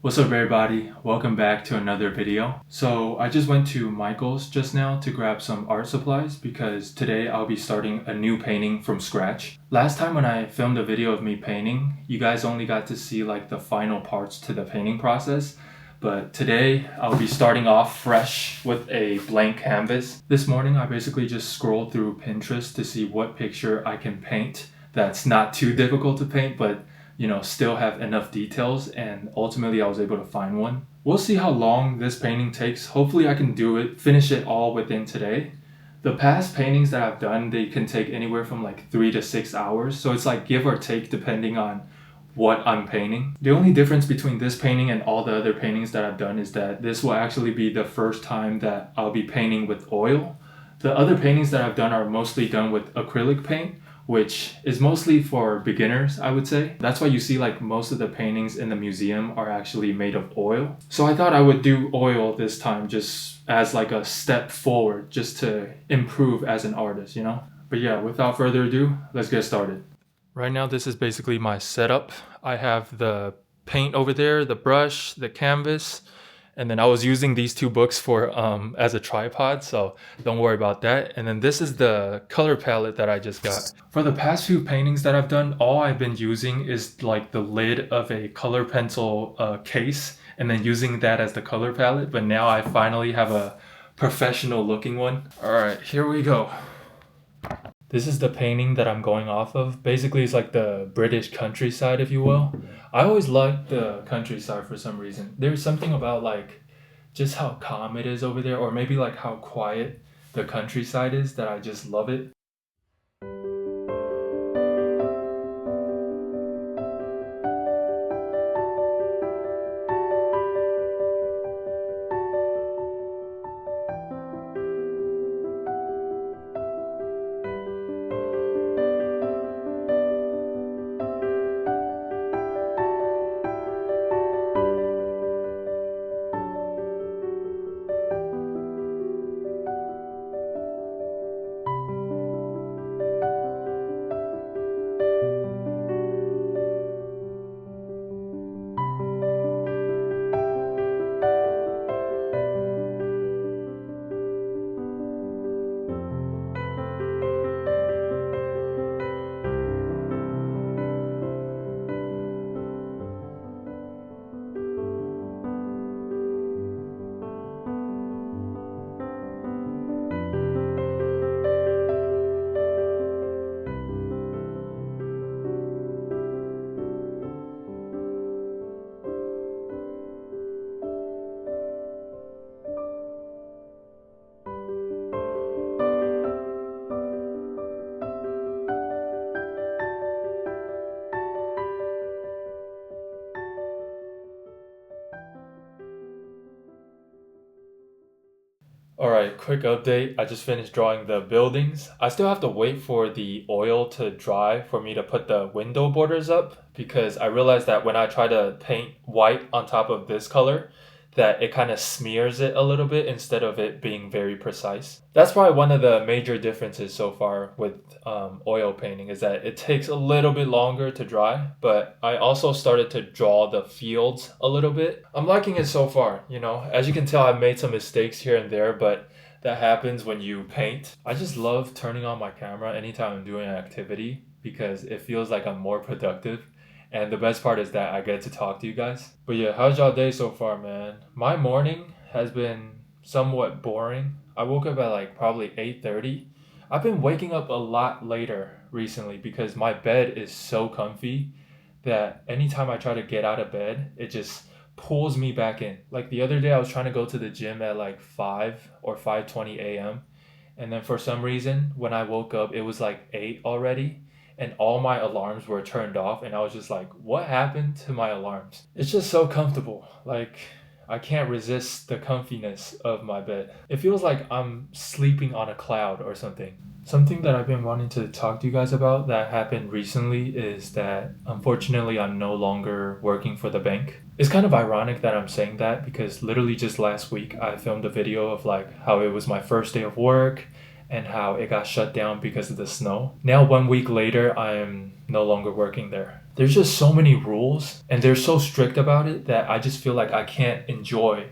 What's up everybody? Welcome back to another video. So I just went to Michael's just now to grab some art supplies because today I'll be starting a new painting from scratch. Last time when I filmed a video of me painting, you guys only got to see like the final parts to the painting process. But today I'll be starting off fresh with a blank canvas. This morning I basically just scrolled through Pinterest to see what picture I can paint that's not too difficult to paint but still have enough details, and ultimately I was able to find one. We'll see how long this painting takes. Hopefully I can finish it all within today. The past paintings that I've done, they can take anywhere from like 3 to 6 hours, so it's like give or take depending on what I'm painting. The only difference between this painting and all the other paintings that I've done is that this will actually be the first time that I'll be painting with oil. The other paintings that I've done are mostly done with acrylic paint, which is mostly for beginners, I would say. That's why you see like most of the paintings in the museum are actually made of oil. So I thought I would do oil this time just as like a step forward, just to improve as an artist, But yeah, without further ado, let's get started. Right now, this is basically my setup. I have the paint over there, the brush, the canvas, and then I was using these two books for as a tripod, so don't worry about that. And then this is the color palette that I just got. For the past few paintings that I've done, all I've been using is like the lid of a color pencil case and then using that as the color palette. But now I finally have a professional looking one. All right, here we go. This is the painting that I'm going off of. Basically, it's like the British countryside, if you will. I always liked the countryside for some reason. There's something about like just how calm it is over there, or maybe like how quiet the countryside is, that I just love it. Alright, quick update. I just finished drawing the buildings. I still have to wait for the oil to dry for me to put the window borders up, because I realized that when I try to paint white on top of this color, that it kind of smears it a little bit instead of it being very precise. That's probably one of the major differences so far with oil painting, is that it takes a little bit longer to dry, but I also started to draw the fields a little bit. I'm liking it so far, As you can tell, I've made some mistakes here and there, but that happens when you paint. I just love turning on my camera anytime I'm doing an activity because it feels like I'm more productive. And the best part is that I get to talk to you guys. But yeah, how's y'all day so far, man? My morning has been somewhat boring. I woke up at like probably 8:30. I've been waking up a lot later recently because my bed is so comfy that anytime I try to get out of bed, it just pulls me back in. Like the other day, I was trying to go to the gym at like 5 or 5:20 a.m. And then for some reason, when I woke up, it was like 8 already. And all my alarms were turned off, and I was just like, what happened to my alarms? It's just so comfortable. Like, I can't resist the comfiness of my bed. It feels like I'm sleeping on a cloud or something. Something that I've been wanting to talk to you guys about that happened recently is that unfortunately I'm no longer working for the bank. It's kind of ironic that I'm saying that because literally just last week I filmed a video of like how it was my first day of work and how it got shut down because of the snow. Now 1 week later, I am no longer working there. there's just so many rules and they're so strict about it that I just feel like I can't enjoy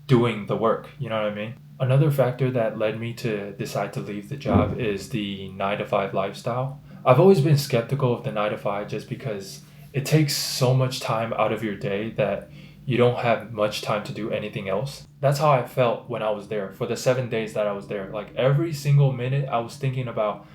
doing the work. You know what I mean? Another factor that led me to decide to leave the job is the 9 to 5 lifestyle. I've always been skeptical of the 9 to 5 just because it takes so much time out of your day that you don't have much time to do anything else. That's how I felt when I was there for the 7 days that I was there. Like every single minute, I was thinking about,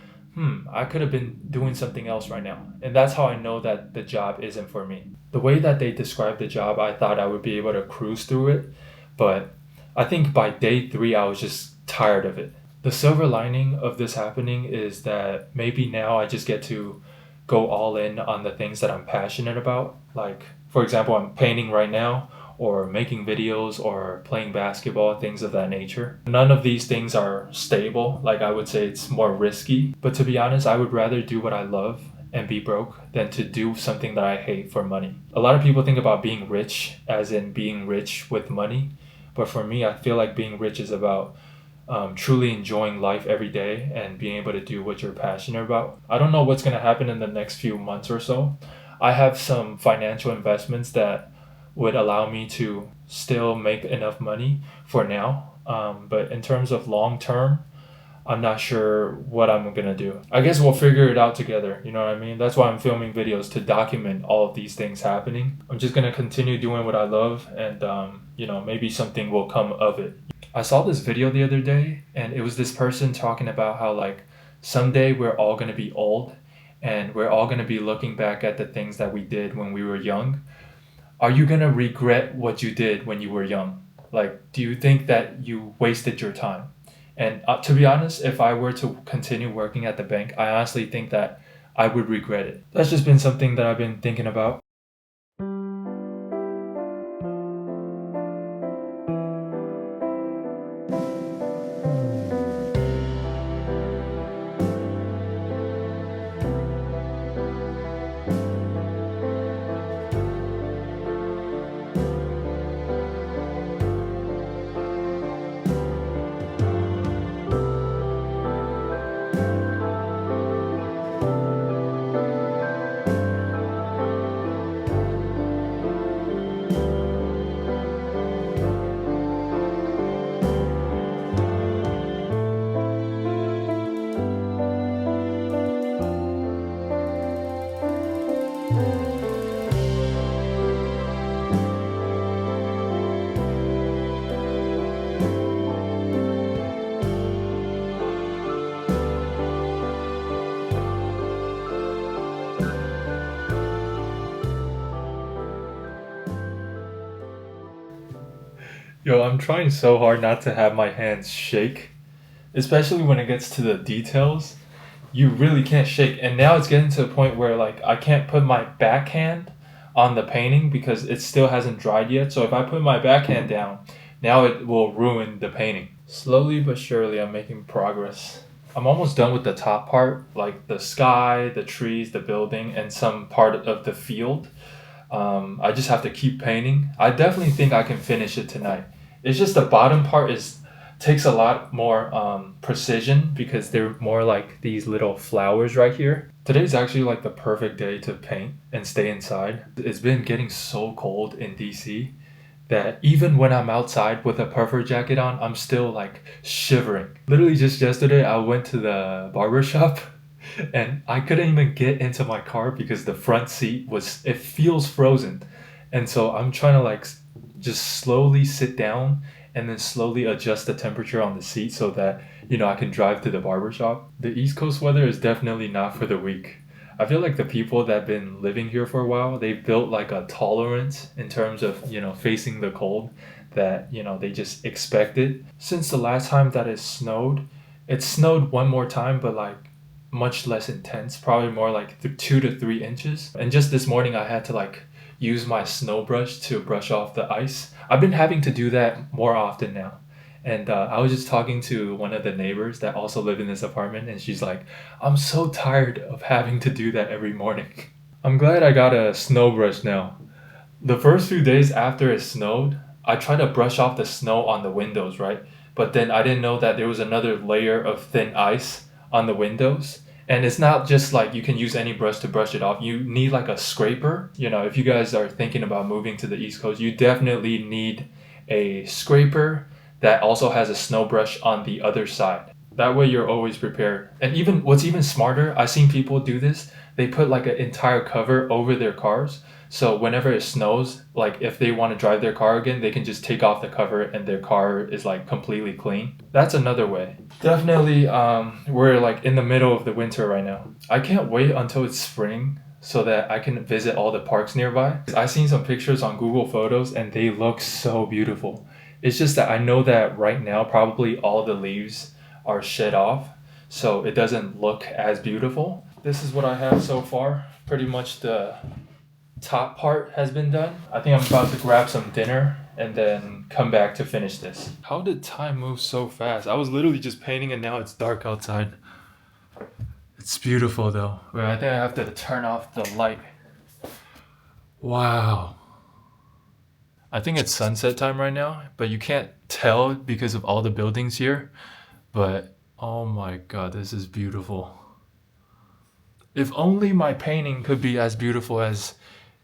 I could have been doing something else right now. And that's how I know that the job isn't for me. The way that they described the job, I thought I would be able to cruise through it. But I think by day 3, I was just tired of it. The silver lining of this happening is that maybe now I just get to go all in on the things that I'm passionate about. Like, for example, I'm painting right now, or making videos, or playing basketball, things of that nature. None of these things are stable. Like, I would say it's more risky. But to be honest, I would rather do what I love and be broke than to do something that I hate for money. A lot of people think about being rich as in being rich with money. But for me, I feel like being rich is about truly enjoying life every day and being able to do what you're passionate about. I don't know what's going to happen in the next few months or so. I have some financial investments that would allow me to still make enough money for now. But in terms of long term, I'm not sure what I'm going to do. I guess we'll figure it out together. You know what I mean? That's why I'm filming videos, to document all of these things happening. I'm just going to continue doing what I love, and maybe something will come of it. I saw this video the other day, and it was this person talking about how, like, someday we're all going to be old and we're all going to be looking back at the things that we did when we were young. Are you going to regret what you did when you were young? Like, do you think that you wasted your time? And to be honest, if I were to continue working at the bank, I honestly think that I would regret it. That's just been something that I've been thinking about. Yo, I'm trying so hard not to have my hands shake, especially when it gets to the details. You really can't shake. And now it's getting to a point where, like, I can't put my backhand on the painting because it still hasn't dried yet. So if I put my backhand down, now it will ruin the painting. Slowly but surely, I'm making progress. I'm almost done with the top part, like the sky, the trees, the building, and some part of the field. I just have to keep painting. I definitely think I can finish it tonight. It's just the bottom part takes a lot more precision because they're more like these little flowers right here. Today's actually like the perfect day to paint and stay inside. It's been getting so cold in DC that even when I'm outside with a puffer jacket on, I'm still like shivering. Literally just yesterday, I went to the barber shop and I couldn't even get into my car because the front seat it feels frozen. And so I'm trying to like just slowly sit down and then slowly adjust the temperature on the seat so that, I can drive to the barber shop. The East Coast weather is definitely not for the weak. I feel like the people that have been living here for a while, they've built like a tolerance in terms of, facing the cold that, they just expect it. Since the last time that it snowed one more time, but like much less intense, probably more like 2 to 3 inches. And just this morning, I had to like use my snow brush to brush off the ice. I've been having to do that more often now. And I was just talking to one of the neighbors that also live in this apartment, and she's like, I'm so tired of having to do that every morning. I'm glad I got a snow brush now. The first few days after it snowed, I tried to brush off the snow on the windows, right? But then I didn't know that there was another layer of thin ice on the windows. And it's not just like you can use any brush to brush it off. You need like a scraper. You know, if you guys are thinking about moving to the East Coast, you definitely need a scraper that also has a snow brush on the other side. That way you're always prepared. And even what's even smarter, I've seen people do this. They put like an entire cover over their cars. So whenever it snows, like if they want to drive their car again, they can just take off the cover and their car is like completely clean. That's another way. Definitely, we're like in the middle of the winter right now. I can't wait until it's spring so that I can visit all the parks nearby. I've seen some pictures on Google Photos and they look so beautiful. It's just that I know that right now probably all the leaves are shed off, so it doesn't look as beautiful. This is what I have so far. Pretty much the top part has been done. I think I'm about to grab some dinner and then come back to finish this. How did time move so fast? I was literally just painting and now it's dark outside. It's beautiful though. Wait, I think I have to turn off the light. Wow. I think it's sunset time right now, but you can't tell because of all the buildings here. But oh my god, this is beautiful. If only my painting could be as beautiful as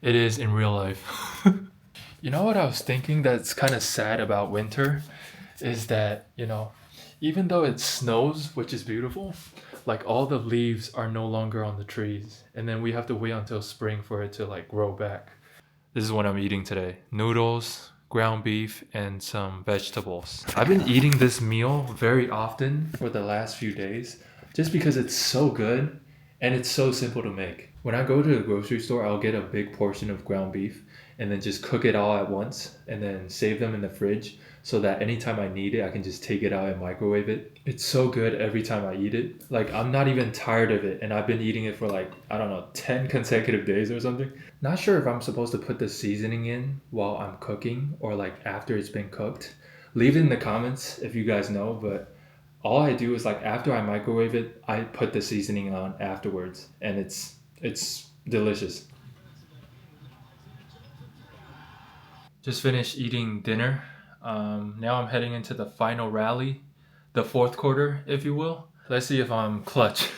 it is in real life. You know what I was thinking that's kind of sad about winter is that, you know, even though it snows, which is beautiful, like all the leaves are no longer on the trees. And then we have to wait until spring for it to like grow back. This is what I'm eating today. Noodles, ground beef, and some vegetables. I've been eating this meal very often for the last few days just because it's so good and it's so simple to make. When I go to the grocery store, I'll get a big portion of ground beef and then just cook it all at once and then save them in the fridge so that anytime I need it, I can just take it out and microwave it. It's so good every time I eat it. Like, I'm not even tired of it, and I've been eating it for like, I don't know, 10 consecutive days or something. Not sure if I'm supposed to put the seasoning in while I'm cooking or like after it's been cooked. Leave it in the comments if you guys know, but all I do is like after I microwave it, I put the seasoning on afterwards, and it's delicious. Just finished eating dinner. Now I'm heading into the final rally, the fourth quarter, if you will. Let's see if I'm clutch.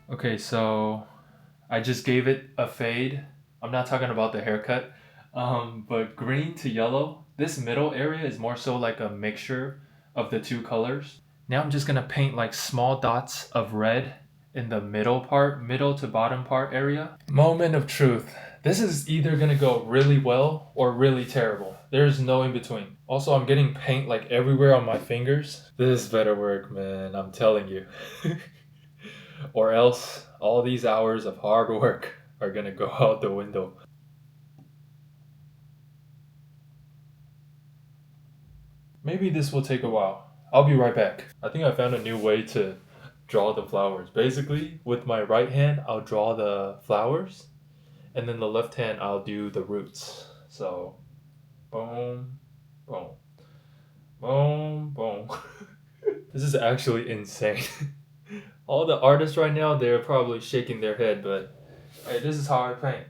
Okay, so I just gave it a fade. I'm not talking about the haircut, but green to yellow. This middle area is more so like a mixture of the two colors. Now I'm just gonna paint like small dots of red in the middle part, middle to bottom part area. Moment of truth. This is either gonna go really well or really terrible. There's no in between. Also, I'm getting paint like everywhere on my fingers. This better work, man, I'm telling you. Or else all these hours of hard work are gonna go out the window. Maybe this will take a while. I'll be right back. I think I found a new way to draw the flowers. Basically, with my right hand, I'll draw the flowers, and then the left hand, I'll do the roots. So, boom, boom, boom, boom. This is actually insane. All the artists right now, they're probably shaking their head, but hey, this is how I paint.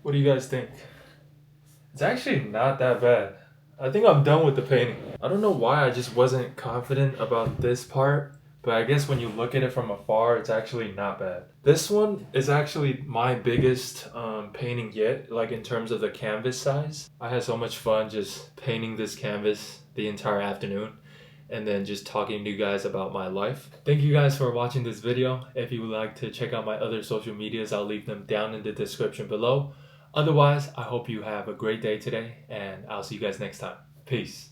What do you guys think? It's actually not that bad. I think I'm done with the painting. I don't know why I just wasn't confident about this part, but I guess when you look at it from afar, it's actually not bad. This one is actually my biggest painting yet, like in terms of the canvas size. I had so much fun just painting this canvas the entire afternoon and then just talking to you guys about my life. Thank you guys for watching this video. If you would like to check out my other social medias, I'll leave them down in the description below. Otherwise, I hope you have a great day today, and I'll see you guys next time. Peace.